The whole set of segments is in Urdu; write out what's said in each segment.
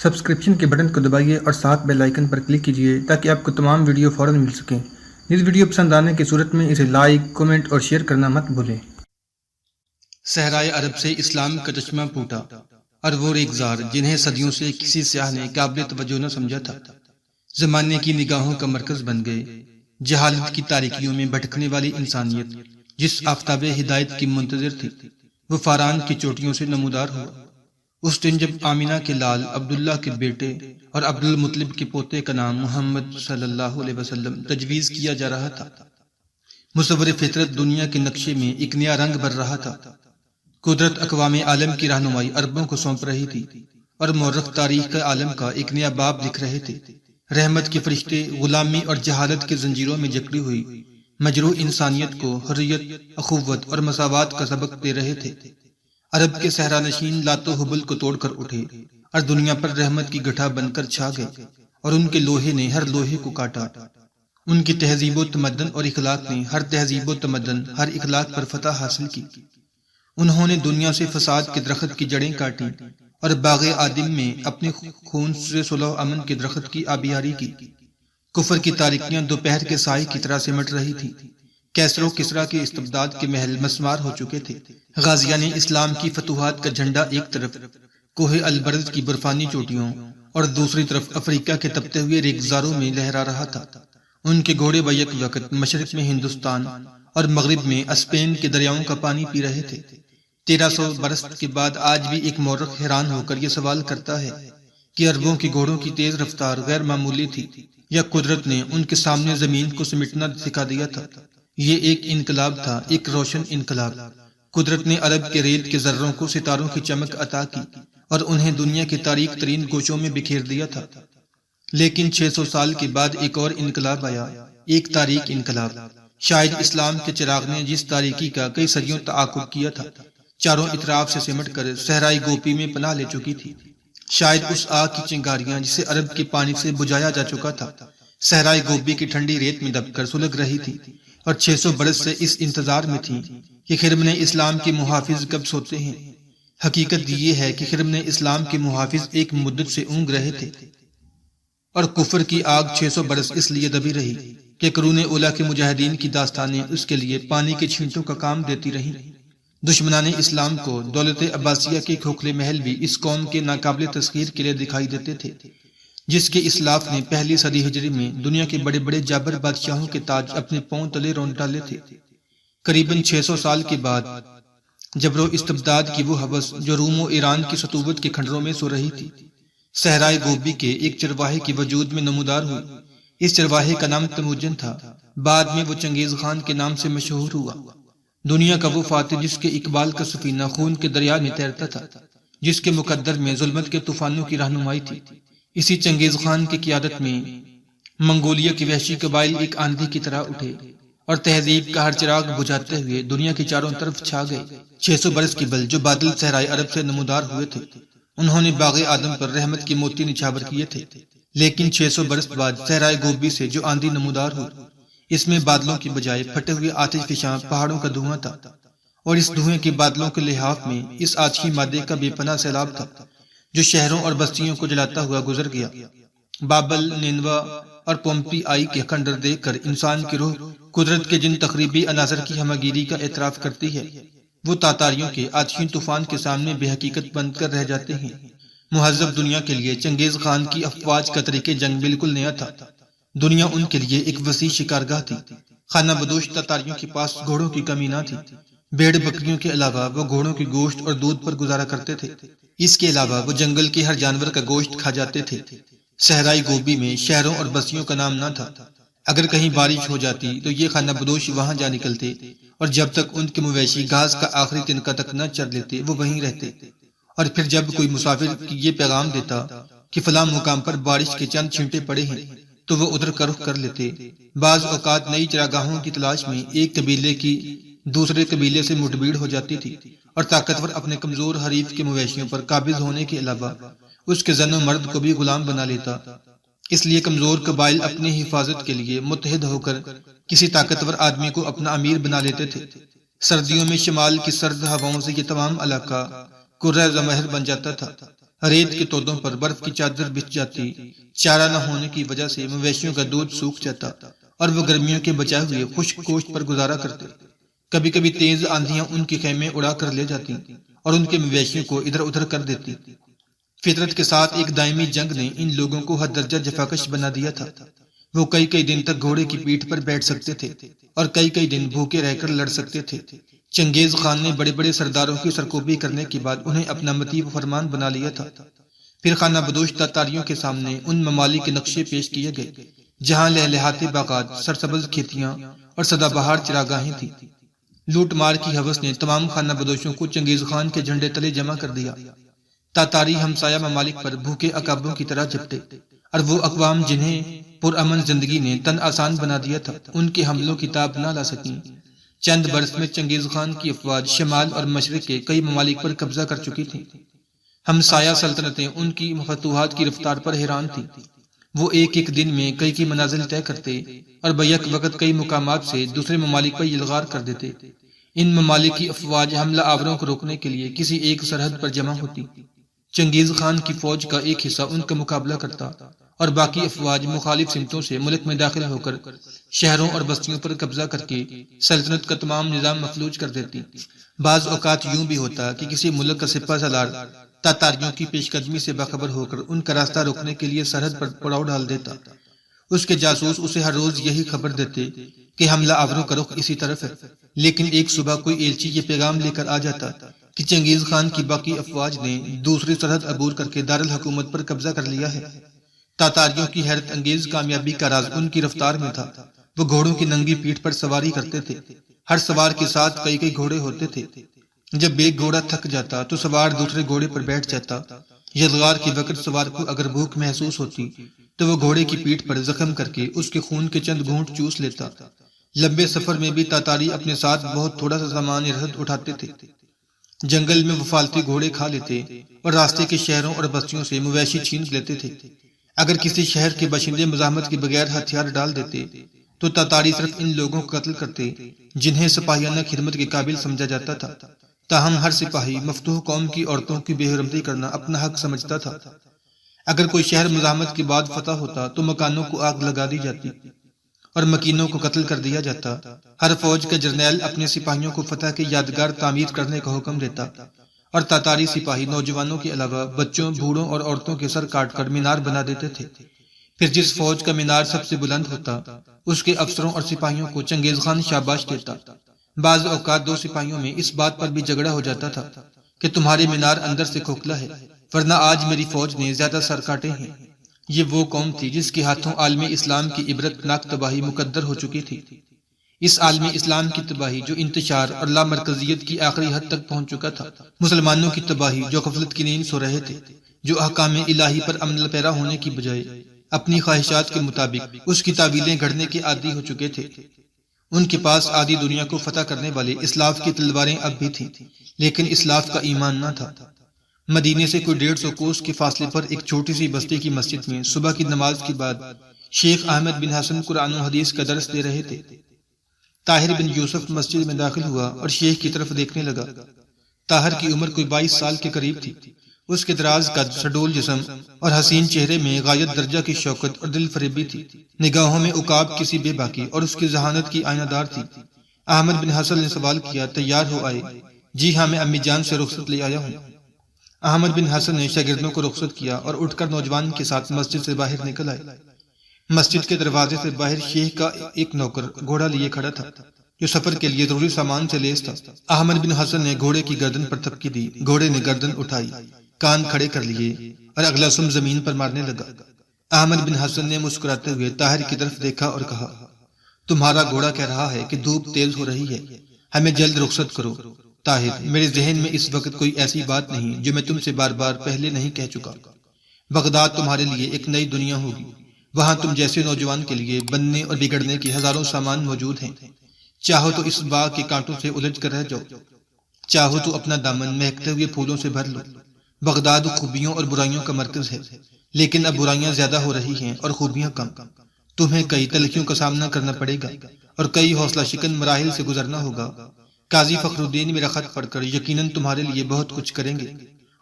سبسکرپشن کے بٹن کو دبائیے اور ساتھ بیل آئیکن پر کلک کیجیے تاکہ آپ کو تمام ویڈیو فوراً مل سکیں۔ اس ویڈیو پسند آنے کی صورت میں اسے لائک، کمنٹ اور شیئر کرنا مت بھولیں۔ صحرائے عرب سے اسلام کا چشمہ پھوٹا اور وہ ریگزار جنہیں صدیوں سے کسی سیاح نے قابل توجہ نہ سمجھا تھا، زمانے کی نگاہوں کا مرکز بن گئے۔ جہالت کی تاریکیوں میں بھٹکنے والی انسانیت جس آفتاب ہدایت کی منتظر تھی، وہ فاران کی چوٹیوں سے نمودار ہوا۔ اس دن جب آمینہ کے لال عبداللہ کے بیٹے اور عبدالمطلب کے پوتے کا نام محمد صلی اللہ علیہ وسلم تجویز کیا جا رہا تھا، مصور فطرت دنیا کے نقشے میں ایک نیا رنگ بھر رہا تھا۔ قدرت اقوام عالم کی رہنمائی عربوں کو سونپ رہی تھی اور مورخ تاریخ کا عالم کا ایک نیا باب لکھ رہے تھے۔ رحمت کے فرشتے غلامی اور جہالت کے زنجیروں میں جکڑی ہوئی مجروح انسانیت کو حریت، اخوت اور مساوات کا سبق دے رہے تھے۔ عرب کے صحرا نشین لات و حبل کو توڑ کر اٹھے اور دنیا پر رحمت کی گٹھا بن کر چھا گئے، اور ان کے لوہے نے ہر لوہے کو کاٹا۔ ان کی تہذیب و تمدن اور اخلاق نے ہر تہذیب و تمدن، ہر اخلاق پر فتح حاصل کی۔ انہوں نے دنیا سے فساد کے درخت کی جڑیں کاٹی اور باغ آدم میں اپنے خون سے صلح و امن کے درخت کی آبیاری کی۔ کفر کی تاریکیاں دوپہر کے سائے کی طرح سمٹ رہی تھی۔ کیسر و کسرا کے استبداد کے محل مسمار ہو چکے تھے۔ غازیان اسلام کی فتوحات کا جھنڈا ایک طرف کوہ البرز کی برفانی چوٹیوں اور دوسری طرف افریقہ کے تپتے ہوئے ریگزاروں میں لہرا رہا تھا۔ ان کے گھوڑے بیک وقت مشرق میں ہندوستان اور مغرب میں اسپین کے دریاؤں کا پانی پی رہے تھے۔ 1300 برس کے بعد آج بھی ایک مورخ حیران ہو کر یہ سوال کرتا ہے کہ عربوں کی گھوڑوں کی تیز رفتار غیر معمولی تھی یا قدرت نے ان کے سامنے زمین کو سمٹنا سکھا دیا تھا۔ یہ ایک انقلاب تھا، ایک روشن انقلاب۔ قدرت نے عرب کے ریت کے ذروں کو ستاروں کی چمک عطا کی اور انہیں دنیا کے تاریک ترین گوشوں میں بکھیر دیا تھا۔ لیکن 600 سال کے بعد ایک اور انقلاب آیا، ایک تاریک انقلاب۔ شاید اسلام کے چراغ نے جس تاریکی کا کئی صدیوں تعاقب کیا تھا، چاروں اطراف سے سمٹ کر صحرائی گوپی میں پناہ لے چکی تھی۔ شاید اس آگ کی چنگاریاں جسے عرب کے پانی سے بجھایا جا چکا تھا، صحرائی گوبی کی ٹھنڈی ریت میں دب کر سلگ رہی تھی اور 600 برس سے اس انتظار میں تھی کہ خرمن اسلام کے محافظ کب سوتے ہیں۔ حقیقت یہ ہے کہ خرمن اسلام کے محافظ ایک مدت سے اونگ رہے تھے، اور کفر کی آگ 600 برس اس لیے دبی رہی کہ قرون اولیٰ کے مجاہدین کی داستانیں اس کے لیے پانی کے چھینٹوں کا کام دیتی رہیں۔ دشمنان اسلام کو دولت عباسیہ کے کھوکھلے محل بھی اس قوم کے ناقابل تسخیر قلعے دکھائی دیتے تھے، جس کے اسلاف نے پہلی صدی ہجری میں دنیا کے بڑے بڑے جابر بادشاہوں کے تاج اپنے پاؤں تلے رونڈ ڈالے تھے۔ قریباً 600 سال کے بعد جبر و استبداد کی وہ ہوس جو روم و ایران کی سطوت کے کھنڈروں میں سو رہی تھی، صحرائے گوبی کے ایک چرواہے کے وجود میں نمودار ہوئی۔ اس چرواہے کا نام تموجن تھا، بعد میں وہ چنگیز خان کے نام سے مشہور ہوا۔ دنیا کا وہ فاتح جس کے اقبال کا سفینہ خون کے دریا میں تیرتا تھا، جس کے مقدر میں ظلمت کے طوفانوں کی رہنمائی تھی۔ اسی چنگیز خان کی قیادت میں منگولیا کے وحشی قبائل ایک آندھی کی طرح اٹھے اور تہذیب کا ہر چراغ بجھاتے ہوئے دنیا کے چاروں طرف چھا گئے۔ 600 برس کے بل جو بادل صحرائے عرب سے نمودار ہوئے تھے، انہوں نے باغ آدم پر رحمت کے موتی نچھاور کیے تھے۔ لیکن 600 برس بعد صحرائے گوبی سے جو آندھی نمودار ہوئی، اس میں بادلوں کی بجائے پھٹے ہوئے آتش فشاں پہاڑوں کا دھواں تھا، اور اس دھوئیں کے بادلوں کے لحاف میں اس آتشی مادے کا بے پناہ سیلاب تھا جو شہروں اور بستیوں کو جلاتا ہوا گزر گیا۔ بابل، نینوا اور پومپی آئی کے کھنڈر دیکھ کر انسان کی روح قدرت کے جن تخریبی عناصر کی ہمگیری کا اعتراف کرتی ہے، وہ تاتاریوں کے آتشین طوفان کے سامنے بے حقیقت بن کر رہ جاتے ہیں۔ مہذب دنیا کے لیے چنگیز خان کی افواج کا طریقے جنگ بالکل نیا تھا۔ دنیا ان کے لیے ایک وسیع شکارگاہ تھی۔ خانہ بدوش تاتاریوں کے پاس گھوڑوں کی کمی نہ تھی۔ بھیڑ بکریوں کے علاوہ وہ گھوڑوں کے گوشت اور دودھ پر گزارا کرتے تھے۔ اس کے علاوہ وہ جنگل کے ہر جانور کا گوشت کھا جاتے تھے۔ صحرائی گوبی میں شہروں اور بستیوں کا نام نہ تھا۔ اگر کہیں بارش ہو جاتی تو یہ خانہ بدوش وہاں جا نکلتے، اور جب تک ان کے مویشی گھاس کا آخری تنکا تک نہ چر لیتے وہ وہیں رہتے، اور پھر جب کوئی مسافر یہ پیغام دیتا کہ فلاں مقام پر بارش کے چند چھینٹے پڑے ہیں تو وہ ادھر کا رخ کر لیتے۔ بعض اوقات نئی چراگاہوں کی تلاش میں ایک قبیلے کی دوسرے قبیلے سے مٹبھیڑ ہو جاتی تھی، اور طاقتور اپنے کمزور حریف کے مویشیوں پر قابض ہونے کے علاوہ اس کے زن و مرد کو بھی غلام بنا لیتا۔ اس لیے کمزور قبائل اپنی حفاظت کے لیے متحد ہو کر کسی طاقتور آدمی کو اپنا امیر بنا لیتے تھے۔ سردیوں میں شمال کی سرد ہواؤں سے یہ تمام علاقہ کرۂ زمہر بن جاتا تھا۔ ریت کے تودوں پر برف کی چادر بچھ جاتی، چارہ نہ ہونے کی وجہ سے مویشیوں کا دودھ سوکھ جاتا اور وہ گرمیوں کے بچائے ہوئے خشک گوشت پر گزارا کرتے۔ کبھی کبھی تیز آندھیاں ان کے خیمے اڑا کر لے جاتی اور ان کے مویشیوں کو ادھر ادھر کر دیتی۔ فطرت کے ساتھ ایک دائمی جنگ نے ان لوگوں کو حد درجہ جفاکش بنا دیا تھا۔ وہ کئی کئی دن تک گھوڑے کی پیٹھ پر بیٹھ سکتے تھے اور کئی کئی دن بھوکے رہ کر لڑ سکتے تھے۔ چنگیز خان نے بڑے بڑے سرداروں کی سرکوبی کرنے کے بعد انہیں اپنا متیب فرمان بنا لیا تھا۔ پھر خانہ بدوش تاتاریوں کے سامنے ان ممالک کے نقشے پیش کیے گئے جہاں لہلہاتے باغات، سرسبز کھیتیاں اور سدا بہار چراگاہیں تھیں۔ لوٹ مار کی ہوس نے تمام خانہ بدوشوں کو چنگیز خان کے جھنڈے تلے جمع کر دیا۔ تاتاری ہمسایہ ممالک پر بھوکے عقابوں کی طرح جھپٹے اور وہ اقوام جنہیں پرامن زندگی نے تن آسان بنا دیا تھا ان کے حملوں کی تاب نہ لا سکیں۔ چند برس میں چنگیز خان کی افواج شمال اور مشرق کے کئی ممالک پر قبضہ کر چکی تھیں۔ ہمسایہ سلطنتیں ان کی فتوحات کی رفتار پر حیران تھیں۔ وہ ایک ایک دن میں کئی کئی منازل طے کرتے اور بیک وقت کئی مقامات سے دوسرے ممالک پر یلغار کر دیتے۔ ان ممالک کی افواج حملہ آوروں کو روکنے کے لیے کسی ایک سرحد پر جمع ہوتی۔ چنگیز خان کی فوج کا ایک حصہ ان کا مقابلہ کرتا اور باقی افواج مخالف سمتوں سے ملک میں داخل ہو کر شہروں اور بستیوں پر قبضہ کر کے سلطنت کا تمام نظام مفلوج کر دیتی۔ بعض اوقات یوں بھی ہوتا کہ کسی ملک کا سپہ سالار تاتاریوں کی پیش قدمی سے باخبر ہو کر ان کا راستہ روکنے کے لیے سرحد پر پڑاؤ ڈال دیتا۔ اس کے جاسوس اسے ہر روز یہی خبر دیتے کہ حملہ آوروں کا رخ اسی طرف ہے، لیکن ایک صبح کوئی ایلچی یہ پیغام لے کر آ جاتا کہ چنگیز خان کی باقی افواج نے دوسری سرحد عبور کر کے دارالحکومت پر قبضہ کر لیا ہے۔ تاتاریوں کی حیرت انگیز کامیابی کا راز ان کی رفتار میں تھا۔ وہ گھوڑوں کی ننگی پیٹھ پر سواری کرتے تھے۔ ہر سوار کے ساتھ کئی کئی گھوڑے ہوتے تھے۔ جب ایک گھوڑا تھک جاتا تو سوار دوسرے گھوڑے پر بیٹھ جاتا۔ یلغار کے وقت سوار کو اگر بھوک محسوس ہوتی تو وہ گھوڑے کی پیٹھ پر زخم کر کے اس کے خون کے چند گھونٹ چوس لیتا۔ لمبے سفر میں بھی تاتاری اپنے ساتھ بہت تھوڑا سا سامان رسد اٹھاتے تھے۔ جنگل میں وہ فالتو گھوڑے کھا لیتے اور راستے کے شہروں اور بستیوں سے مویشی چھین لیتے تھے۔ اگر کسی شہر کے باشندے مزاحمت کے بغیر ہتھیار ڈال دیتے تو تاتاری صرف ان لوگوں کو قتل کرتے جنہیں سپاہیانہ خدمت کے قابل سمجھا جاتا تھا۔ تاہم ہر سپاہی مفتوح قوم کی عورتوں کی بے حرمتی کرنا اپنا حق سمجھتا تھا۔ اگر کوئی شہر مزاحمت کے بعد فتح ہوتا تو مکانوں کو آگ لگا دی جاتی اور مکینوں کو قتل کر دیا جاتا۔ ہر فوج کا جرنیل اپنے سپاہیوں کو فتح کے یادگار تعمیر کرنے کا حکم دیتا اور تاتاری سپاہی نوجوانوں کے علاوہ بچوں، بوڑھوں اور عورتوں کے سر کاٹ کر مینار بنا دیتے تھے۔ پھر جس فوج کا مینار سب سے بلند ہوتا اس کے افسروں اور سپاہیوں کو چنگیز خان شاباش دیتا۔ بعض اوقات دو سپاہیوں میں اس بات پر بھی جھگڑا ہو جاتا تھا کہ تمہارے مینار اندر سے کھوکھلا ہے، ورنہ آج میری فوج نے زیادہ سر کاٹے ہیں۔ یہ وہ قوم تھی جس کے ہاتھوں عالم اسلام کی عبرت ناک تباہی مقدر ہو چکی تھی۔ اس عالم اسلام کی تباہی جو انتشار اور لامرکزیت کی آخری حد تک پہنچ چکا تھا، مسلمانوں کی تباہی جو غفلت کی نیند سو رہے تھے، جو احکام الہی پر عمل پیرا ہونے کی بجائے اپنی خواہشات کے مطابق اس کی تعویلیں گھڑنے کے عادی ہو چکے تھے۔ ان کے پاس آدھی دنیا کو فتح کرنے والے اسلاف کی تلواریں اب بھی تھیں، لیکن اسلاف کا ایمان نہ تھا۔ مدینے سے کوئی 150 کوس کے فاصلے پر ایک چھوٹی سی بستی کی مسجد میں صبح کی نماز کے بعد شیخ احمد بن حسن قرآن و حدیث کا درس دے رہے تھے۔ طاہر بن یوسف مسجد میں داخل ہوا اور شیخ کی طرف دیکھنے لگا۔ طاہر کی عمر کوئی 22 سال کے قریب تھی۔ اس کے دراز قد، سڈول جسم اور حسین چہرے میں غایت درجہ کی شوکت اور دل فریبی تھی۔ نگاہوں میں عقاب کسی بے باکی اور اس کی ذہانت کی آئینہ دار تھی۔ احمد بن حسن نے سوال کیا، تیار ہو آئے؟ جی ہاں، میں امی جان سے رخصت لے آیا ہوں۔ احمد بن حسن نے شاگردوں کو رخصت کیا اور اٹھ کر نوجوان کے ساتھ مسجد سے باہر نکل آئے۔ مسجد کے دروازے سے باہر شیخ کا ایک نوکر گھوڑا لیے کھڑا تھا جو سفر کے لیے ضروری سامان سے لیس تھا۔ احمد بن حسن نے گھوڑے کی گردن پر تھپکی دی۔ گھوڑے نے گردن اٹھائی، کان کھڑے کر لیے اور اگلا سم زمین پر مارنے لگا۔ احمد بن حسن نے مسکراتے ہوئے طاہر کی طرف دیکھا اور کہا، تمہارا گھوڑا کہہ رہا ہے کہ دھوپ تیز ہو رہی ہے، ہمیں جلد رخصت کرو۔ طاہر، میرے ذہن میں اس وقت کوئی ایسی بات نہیں جو میں تم سے بار بار پہلے نہیں کہہ چکا۔ بغداد تمہارے لیے ایک نئی دنیا ہوگی، وہاں تم جیسے نوجوان کے لیے بننے اور بگڑنے کے ہزاروں سامان موجود ہیں۔ چاہو تو اس باغ کے کانٹوں سے الجھ کر رہ جاؤ، چاہو تو اپنا دامن مہکتے ہوئے پھولوں سے بھر لو۔ بغداد خوبیوں اور برائیوں کا مرکز ہے، لیکن اب برائیاں زیادہ ہو رہی ہیں اور خوبیاں کم۔ تمہیں کئی تلخیوں کا سامنا کرنا پڑے گا اور کئی حوصلہ شکن مراحل سے گزرنا ہوگا۔ قاضی فخر الدین میرا خط پڑھ کر یقیناً تمہارے لیے بہت کچھ کریں گے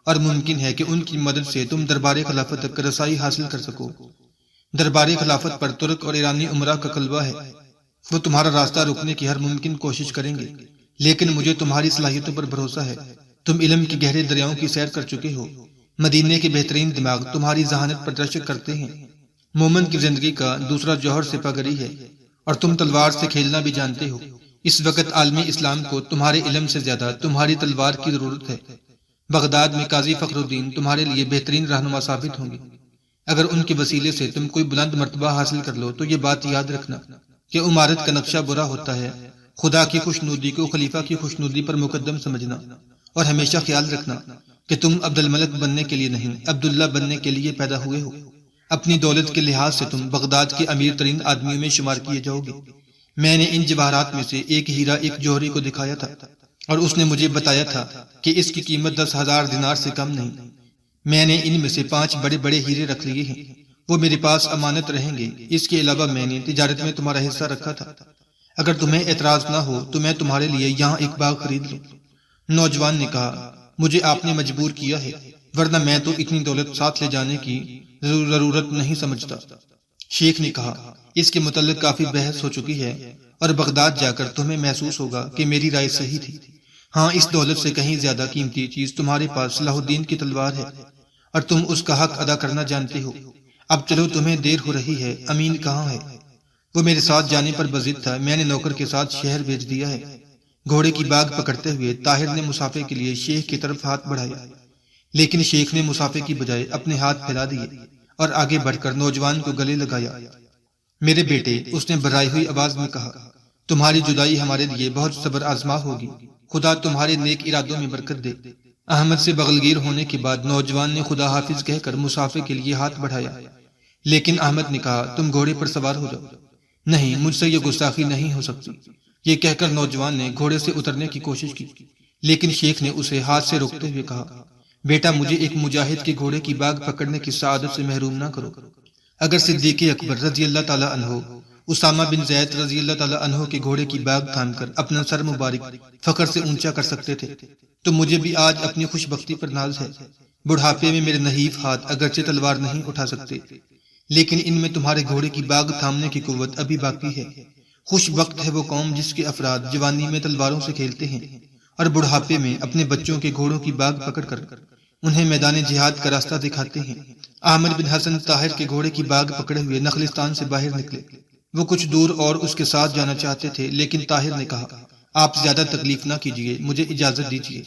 اور ممکن ہے کہ ان کی مدد سے تم دربار خلافت تک رسائی حاصل کر سکو۔ دربار خلافت پر ترک اور ایرانی امراء کا غلبہ ہے، وہ تمہارا راستہ روکنے کی ہر ممکن کوشش کریں گے، لیکن مجھے تمہاری صلاحیتوں پر بھروسہ ہے۔ تم علم کے گہرے دریاؤں کی سیر کر چکے ہو، مدینے کے بہترین دماغ تمہاری ذہانت پر رشک کرتے ہیں۔ مومن کی زندگی کا دوسرا جوہر سپاہگری ہے، اور تم تلوار سے کھیلنا بھی جانتے ہو۔ اس وقت عالم اسلام کو تمہارے علم سے زیادہ تمہاری تلوار کی ضرورت ہے۔ بغداد میں قاضی فخر الدین تمہارے لیے بہترین رہنما ثابت ہوں گے۔ اگر ان کے وسیلے سے تم کوئی بلند مرتبہ حاصل کر لو تو یہ بات یاد رکھنا کہ عمارت کا نقشہ برا ہوتا ہے، خدا کی خوشنودی کو خلیفہ کی خوشنودی پر مقدم سمجھنا، اور ہمیشہ خیال رکھنا کہ تم عبد الملک بننے کے لیے نہیں، عبداللہ بننے کے لیے پیدا ہوئے ہو۔ اپنی دولت کے لحاظ سے تم بغداد کے امیر ترین آدمیوں میں شمار کیے جاؤ گے۔ میں نے ان جواہرات میں سے ایک ہیرا ایک جوہری کو دکھایا تھا، اور اس نے مجھے بتایا تھا کہ اس کی قیمت 10,000 دینار سے کم نہیں۔ میں نے ان میں سے 5 بڑے بڑے ہیرے رکھ لیے ہیں، وہ میرے پاس امانت رہیں گے۔ اس کے علاوہ میں نے تجارت میں تمہارا حصہ رکھا تھا۔ اگر تمہیں اعتراض نہ ہو تو میں تمہارے لیے یہاں ایک باغ خرید لوں۔ نوجوان نے کہا، مجھے آپ نے مجبور کیا ہے، ورنہ میں تو اتنی دولت ساتھ لے جانے کی ضرورت نہیں سمجھتا۔ شیخ نے کہا، اس کے متعلق کافی بحث ہو چکی ہے، اور بغداد جا کر تمہیں محسوس ہوگا کہ میری رائے صحیح تھی۔ ہاں، اس دولت سے کہیں زیادہ قیمتی چیز تمہارے پاس صلاح الدین کی تلوار ہے، اور تم اس کا حق ادا کرنا جانتے ہو۔ اب چلو، تمہیں دیر ہو رہی ہے۔ امین کہاں ہے؟ وہ میرے ساتھ جانے پر بضد تھا، میں نے نوکر کے ساتھ شہر بھیج دیا ہے۔ گھوڑے کی باگ پکڑتے ہوئے طاہر نے مسافے کے لیے شیخ کی طرف ہاتھ بڑھایا، لیکن شیخ نے مسافے کی بجائے اپنے ہاتھ پھیلا دیے اور آگے بڑھ کر نوجوان کو گلے لگایا۔ میرے بیٹے، اس نے بھرائی ہوئی آواز میں کہا، تمہاری جدائی ہمارے لیے بہت صبر آزما ہوگی، خدا تمہارے نیک ارادوں میں برکت دے۔ احمد سے بغلگیر ہونے کے بعد نوجوان نے خدا حافظ کہہ کر مسافے کے لیے ہاتھ بڑھایا، لیکن احمد نے کہا، تم گھوڑے پر سوار ہو جاؤ۔ نہیں، مجھ سے یہ گستاخی نہیں ہو سکتی۔ یہ کہہ کر نوجوان نے گھوڑے سے اترنے کی کوشش کی، لیکن شیخ نے اسے ہاتھ سے روکتے ہوئے کہا، بیٹا، مجھے ایک مجاہد کے گھوڑے کی باگ پکڑنے کی سعادت سے محروم نہ کرو۔ اگر صدیق اکبر رضی اللہ تعالیٰ عنہ اسامہ بن زید رضی اللہ تعالیٰ عنہ کے گھوڑے کی باگ تھام کر اپنا سر مبارک فخر سے اونچا کر سکتے تھے تو مجھے بھی آج اپنی خوش بختی پر ناز ہے۔ بڑھاپے میں میرے نحیف ہاتھ اگرچہ تلوار نہیں اٹھا سکتے، لیکن ان میں تمہارے گھوڑے کی باگ تھامنے کی قوت ابھی باقی ہے۔ خوش وقت ہے وہ قوم جس کے افراد جوانی میں تلواروں سے کھیلتے ہیں اور بڑھاپے میں اپنے بچوں کے گھوڑوں کی باگ پکڑ کر انہیں میدان جہاد کا راستہ دکھاتے ہیں۔ احمد بن حسن طاہر کے گھوڑے کی باگ پکڑے ہوئے نخلستان سے باہر نکلے۔ وہ کچھ دور اور اس کے ساتھ جانا چاہتے تھے، لیکن طاہر نے کہا، آپ زیادہ تکلیف نہ کیجیے، مجھے اجازت دیجیے۔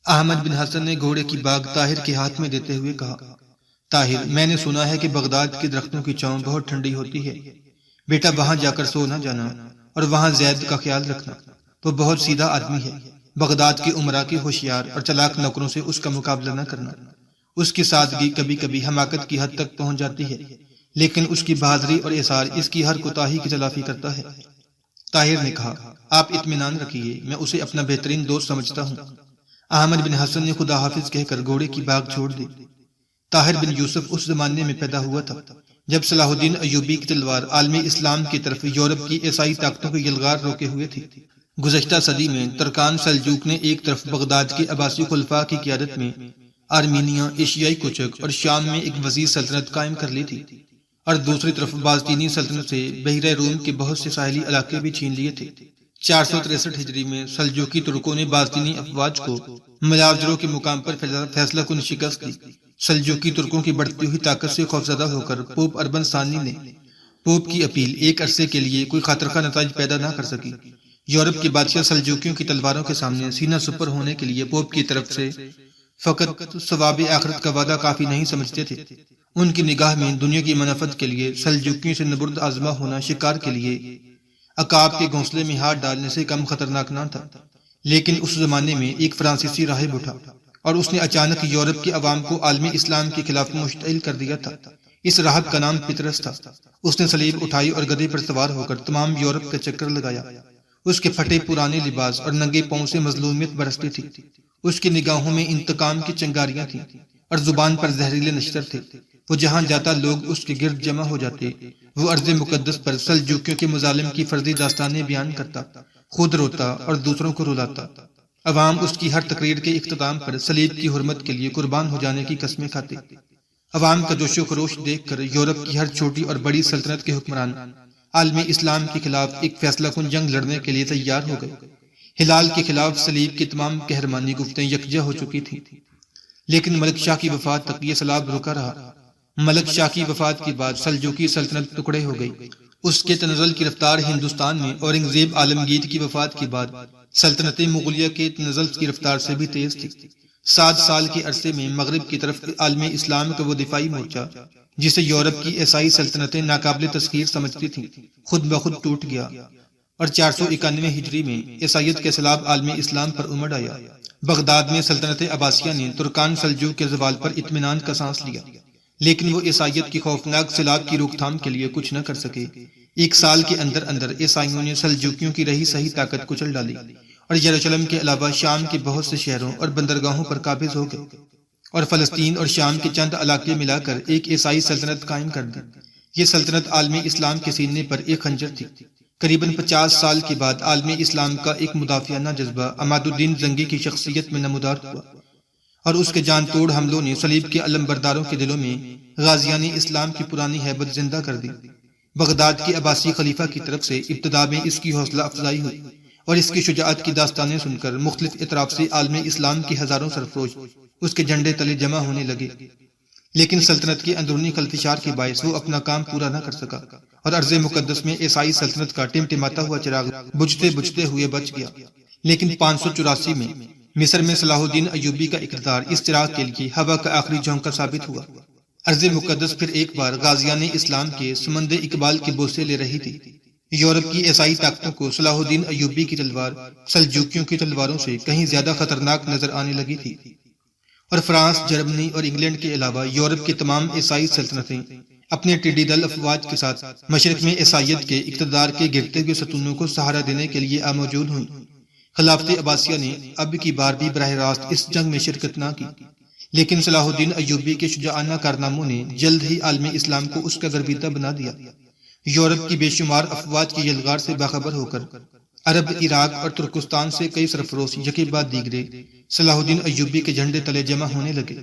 احمد بن حسن نے گھوڑے کی باگ طاہر کے ہاتھ میں دیتے ہوئے کہا، طاہر، میں نے سنا ہے کہ بغداد کے درختوں کی چھاؤں بہت ٹھنڈی ہوتی ہے۔ بیٹا، وہاں جا کر سو نہ جانا، اور وہاں زید کا خیال رکھنا، وہ بہت سیدھا آدمی ہے۔ بغداد کے امراء کے ہوشیار اور چلاک نوکروں سے اس کا مقابلہ نہ کرنا۔ اس کی سادگی کبھی کبھی حماقت کی حد تک پہنچ جاتی ہے، لیکن اس کی بہادری اور اثار اس کی ہر کوتاہی کی تلافی کرتا ہے۔ طاہر نے کہا، آپ اطمینان رکھیے، میں اسے اپنا بہترین دوست سمجھتا ہوں۔ احمد بن حسن نے خدا حافظ کہہ کر گھوڑے کی باگ چھوڑ دی۔ طاہر بن یوسف اس زمانے میں پیدا ہوا تھا جب صلاح الدین ایوبی کی تلوار عالم اسلام کی طرف یورپ کی عیسائی طاقتوں کو یلغار روکے ہوئے تھی۔ گزشتہ صدی میں ترکان سلجوق نے ایک طرف بغداد کے عباسی خلفاء کی قیادت میں آرمینیا، ایشیائی کوچک اور شام میں ایک وسیع سلطنت قائم کر لی تھی، اور دوسری طرف بازطینی سلطنت سے بحیرہ روم کے بہت سے ساحلی علاقے بھی چھین لیے تھے۔ 463 ہجری میں سلجوقی ترکوں نے بازطینی افواج کو ملاوجروں کے مقام پر فیصلہ کن شکست دی۔ سلجوقی ترکوں کی بڑھتی ہوئی طاقت سے خوفزدہ ہو کر پوپ اربن ثانی نے پوپ کی اپیل ایک عرصے کے لیے کوئی خاطرخواہ نتائج پیدا نہ کر سکی۔ یورپ کے بادشاہ سلجوکیوں کی تلواروں کے سامنے سینہ سپر ہونے کے لیے پوپ کی طرف سے فقط ثواب آخرت کا وعدہ کافی نہیں سمجھتے تھے۔ ان کی نگاہ میں دنیا کی منافت کے لیے سلجوکیوں سے نبرد آزما ہونا شکار کے لیے عقاب کے گھونسلے میں ہاتھ ڈالنے سے کم خطرناک نہ تھا۔ لیکن اس زمانے میں ایک فرانسیسی راہب اٹھا اور اس نے اچانک یورپ کے عوام کو عالم اسلام کے خلاف مشتعل کر دیا تھا۔ اس راہب کا نام پطرس تھا۔ اس نے صلیب اٹھائی اور گدھے پر سوار ہو کر تمام یورپ کا چکر لگایا۔ اس کے پھٹے پرانے لباس اور ننگے پاؤں سے مظلومیت برستی تھی۔ اس کی نگاہوں میں انتقام کی چنگاریاں تھیں اور زبان پر زہریلے نشتر تھے۔ وہ جہاں جاتا لوگ اس کے گرد جمع ہو جاتے۔ وہ ارض مقدس پر سلجوکیوں کے مظالم کی فرضی داستانیں بیان کرتا، خود روتا اور دوسروں کو رلاتا۔ عوام اس کی ہر تقریر کے اختتام پر صلیب کی حرمت کے لیے قربان ہو جانے کی قسمیں کھاتے۔ عوام کا جوش و خروش دیکھ کر یورپ کی ہر چھوٹی اور بڑی سلطنت کے حکمران عالم اسلام کے خلاف ایک فیصلہ کن جنگ لڑنے کے لیے تیار ہو گئے۔ ہلال کے خلاف صلیب کی تمام قہرمانی گفتیں یکجا ہو چکی تھیں، لیکن ملک شاہ کی وفات تک یہ سلاب رکا رہا۔ ملک شاہ کی وفات کے بعد سلجوقی سلطنت ٹکڑے ہو گئی۔ اس کے تنزل کی رفتار ہندوستان میں اورنگزیب عالمگیر کی وفات کے بعد سلطنت مغلیہ کے تنزل کی رفتار سے بھی تیز تھی۔ 7 سال کے عرصے میں مغرب کی طرف عالم اسلام کا وہ دفاعی مورچہ جسے یورپ کی عیسائی سلطنتیں ناقابل تسخیر سمجھتی تھیں، خود بخود ٹوٹ گیا، اور 491 ہجری میں عیسائیت کے سلاب عالم اسلام پر امڑ آیا۔ بغداد میں سلطنت عباسیہ نے ترکان سلجوق کے زوال پر اطمینان کا سانس لیا، لیکن وہ عیسائیت کی خوفناک سیلاب کی روک تھام کے لیے کچھ نہ کر سکے۔ 1 سال کے اندر اندر عیسائیوں نے سلجوکیوں کی رہی صحیح طاقت کچل ڈالی اور یروشلم کے علاوہ شام کے بہت سے شہروں اور بندرگاہوں پر قابض ہو گئے، اور فلسطین اور شام کے چند علاقے ملا کر ایک عیسائی سلطنت قائم کر دی۔ یہ سلطنت عالم اسلام کے سینے پر ایک خنجر تھی۔ قریباً 50 سال کے بعد عالم اسلام کا ایک مدافعانہ جذبہ عماد الدین زنگی کی شخصیت میں نمودار ہوا، اور اس کے جان توڑ حملوں نے صلیب کے علم برداروں کے دلوں میں غازیان اسلام کی پرانی ہیبت زندہ کر دی۔ بغداد کے عباسی خلیفہ کی طرف سے ابتدا میں اس کی حوصلہ افزائی ہوئی، اور اس کی شجاعت کی داستانیں سن کر مختلف اطراف سے عالم اسلام کی ہزاروں سرفروش اس کے جھنڈے تلے جمع ہونے لگے، لیکن سلطنت کے اندرونی خلفشار کے باعث وہ اپنا کام پورا نہ کر سکا، اور ارض مقدس میں عیسائی سلطنت کا ٹمٹماتا ہوا چراغ بجھتے بجھتے ہوئے بچ گیا۔ لیکن 584 میں مصر میں صلاح الدین ایوبی کا اقتدار اس چراغ کے لیے ہوا کا آخری جھونکا ثابت ہوا۔ ارض مقدس پھر ایک بار غازیان اسلام کے سمند اقبال کے بوسے لے رہی تھی۔ یورپ کی عیسائی طاقتوں کو صلاح الدین ایوبی کی تلوار سلجوکیوں کی تلواروں سے کہیں زیادہ خطرناک نظر آنے لگی تھی، اور فرانس، جرمنی اور انگلینڈ کے علاوہ یورپ کی تمام عیسائی سلطنتیں اپنے ٹیڈی دل افواج کے ساتھ مشرق میں عیسائیت کے اقتدار کے گرتے ہوئے ستونوں کو سہارا دینے کے لیے موجود ہوئیں۔ خلافت عباسیہ نے اب کی بار بھی براہ راست اس جنگ میں شرکت نہ کی، لیکن صلاح الدین ایوبی کے شجاعانہ کارناموں نے جلد ہی عالم اسلام کو اس کا گرویدہ بنا دیا۔ یورپ کی بے شمار افواج کی یلغار سے باخبر ہو کر عرب، عراق اور ترکستان سے کئی سرفروش یکے بعد دیگرے صلاح الدین ایوبی کے جھنڈے تلے جمع ہونے لگے۔